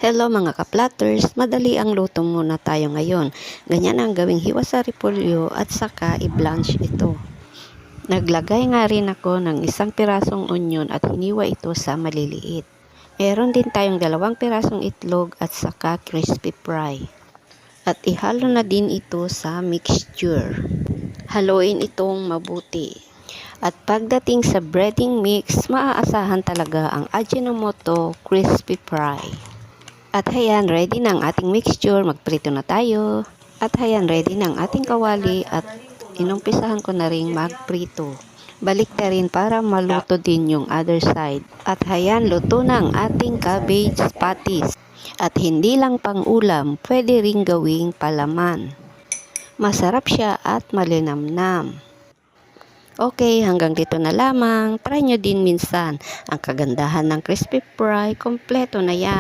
Hello mga ka-platters, madali ang luto muna tayo ngayon. Ganyan ang gawing hiwa sa repolyo at saka i-blanch ito. Naglagay nga rin ako ng 1 pirasong onion at hiniwa ito sa maliliit. Meron din tayong 2 pirasong itlog at saka crispy fry. At ihalo na din ito sa mixture. Haluin itong mabuti. At pagdating sa breading mix, maaasahan talaga ang Ajinomoto crispy fry. At ayan, ready na ang ating mixture. Magprito na tayo. At ayan, ready na ang ating kawali at inumpisahan ko na rin magprito. Balik na rin para maluto din yung other side. At ayan, luto na ang ating cabbage patties. At hindi lang pang ulam, pwede ring gawing palaman. Masarap siya at malinamnam. Okay, hanggang dito na lamang. Try nyo din minsan. Ang kagandahan ng crispy fry, kompleto na yan.